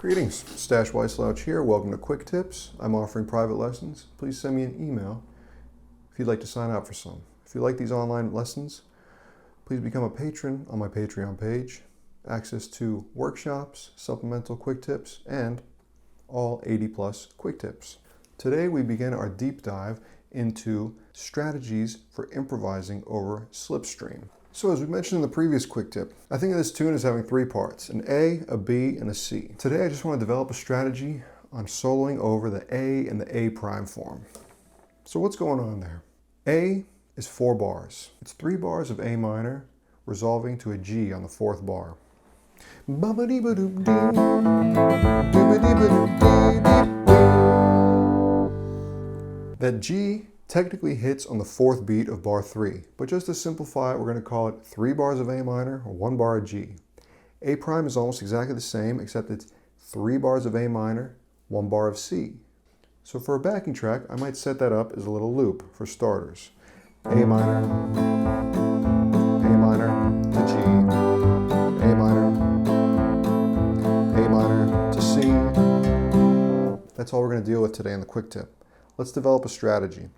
Greetings, Stash Wyslouch here. Welcome to Quick Tips. I'm offering private lessons. Please send me an email if you'd like to sign up for some. If you like these online lessons, please become a patron on my Patreon page. Access to workshops, supplemental quick tips, and all 80+ quick tips. Today we begin our deep dive into strategies for improvising over Slipstream. So as we mentioned in the previous quick tip, I think of this tune as having 3 parts, an A, a B, and a C. Today I just want to develop a strategy on soloing over the A and the A prime form. So what's going on there? A is 4 bars. It's 3 bars of A minor resolving to a G on the 4th bar. That G technically hits on the 4th beat of bar 3, but just to simplify it, we're going to call it 3 bars of A minor or 1 bar of G. A prime is almost exactly the same, except it's 3 bars of A minor, 1 bar of C. So for a backing track, I might set that up as a little loop for starters. A minor to G, A minor to C. That's all we're going to deal with today in the quick tip. Let's develop a strategy.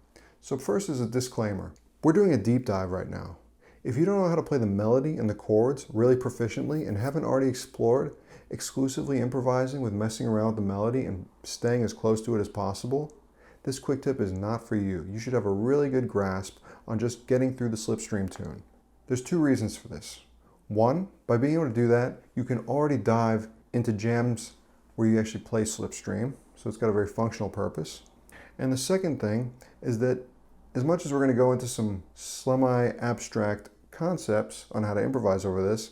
So first is a disclaimer. We're doing a deep dive right now. If you don't know how to play the melody and the chords really proficiently and haven't already explored exclusively improvising with messing around with the melody and staying as close to it as possible, this quick tip is not for you. You should have a really good grasp on just getting through the Slipstream tune. There's 2 reasons for this. 1, by being able to do that, you can already dive into jams where you actually play Slipstream, so it's got a very functional purpose. And the second thing is that as much as we're going to go into some semi-abstract concepts on how to improvise over this,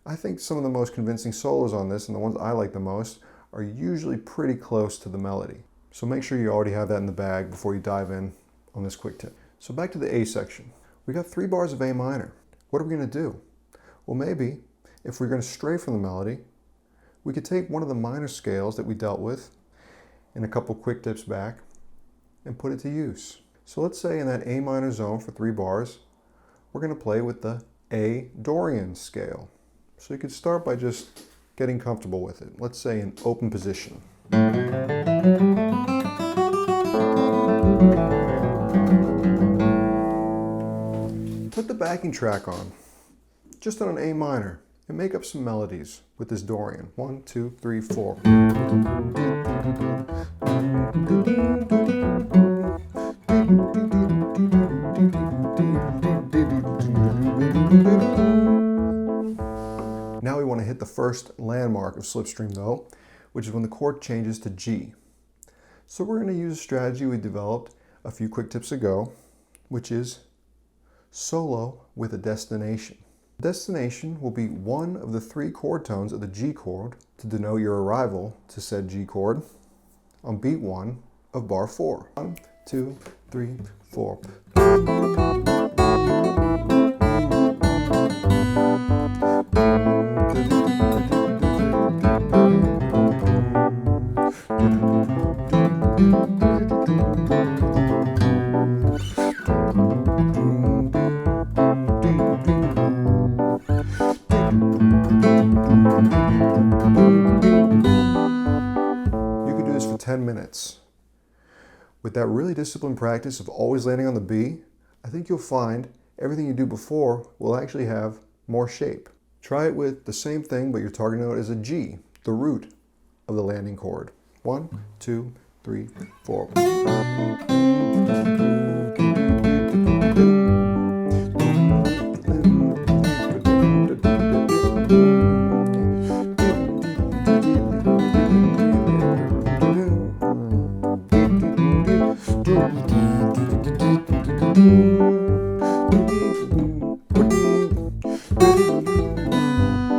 I think some of the most convincing solos on this, and the ones I like the most, are usually pretty close to the melody. So make sure you already have that in the bag before you dive in on this quick tip. So back to the A section. We got 3 bars of A minor. What are we going to do? Well, maybe if we're going to stray from the melody, we could take one of the minor scales that we dealt with in a couple quick tips back and put it to use. So let's say in that A minor zone for 3 bars, we're going to play with the A Dorian scale. So you could start by just getting comfortable with it. Let's say in open position. Put the backing track on, just on an A minor, and make up some melodies with this Dorian. 1, 2, 3, 4. Now we want to hit the first landmark of Slipstream though, which is when the chord changes to G. So we're going to use a strategy we developed a few quick tips ago, which is solo with a destination. Destination will be one of the 3 chord tones of the G chord to denote your arrival to said G chord on beat 1 of bar 4. 1, 2, 3, 4. You could do this for 10 minutes. With that really disciplined practice of always landing on the B, I think you'll find everything you do before will actually have more shape. Try it with the same thing, but your target note is a G, the root of the landing chord. 1, 2, 3, 4.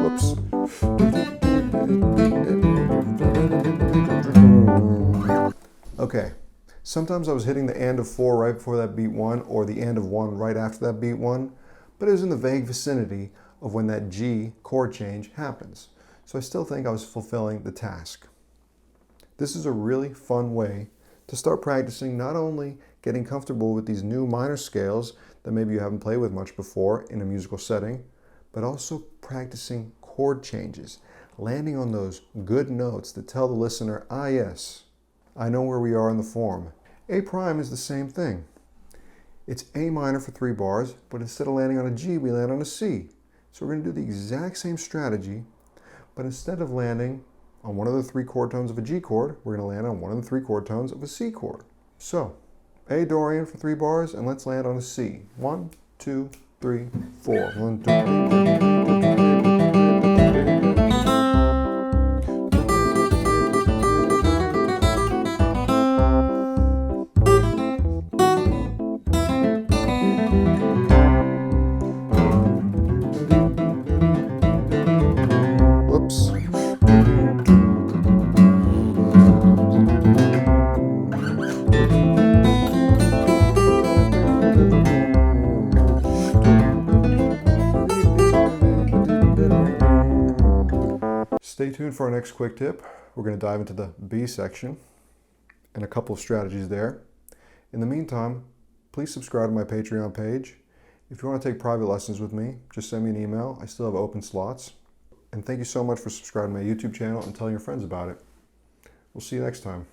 Whoops. Okay, sometimes I was hitting the and of 4 right before that beat 1 or the and of 1 right after that beat 1, but it was in the vague vicinity of when that G chord change happens. So I still think I was fulfilling the task. This is a really fun way to start practicing not only getting comfortable with these new minor scales that maybe you haven't played with much before in a musical setting, but also practicing chord changes, landing on those good notes that tell the listener, ah yes, I know where we are in the form. A prime is the same thing. It's A minor for 3 bars, but instead of landing on a G, we land on a C. So we're going to do the exact same strategy, but instead of landing on one of the 3 chord tones of a G chord, we're going to land on one of the 3 chord tones of a C chord. So, A Dorian for 3 bars, and let's land on a C. 1, 2, 3, 4. 1, 2, 3. Whoops. Stay tuned for our next quick tip. We're going to dive into the B section and a couple of strategies there. In the meantime, please subscribe to my Patreon page. If you want to take private lessons with me, just send me an email. I still have open slots. And thank you so much for subscribing to my YouTube channel and telling your friends about it. We'll see you next time.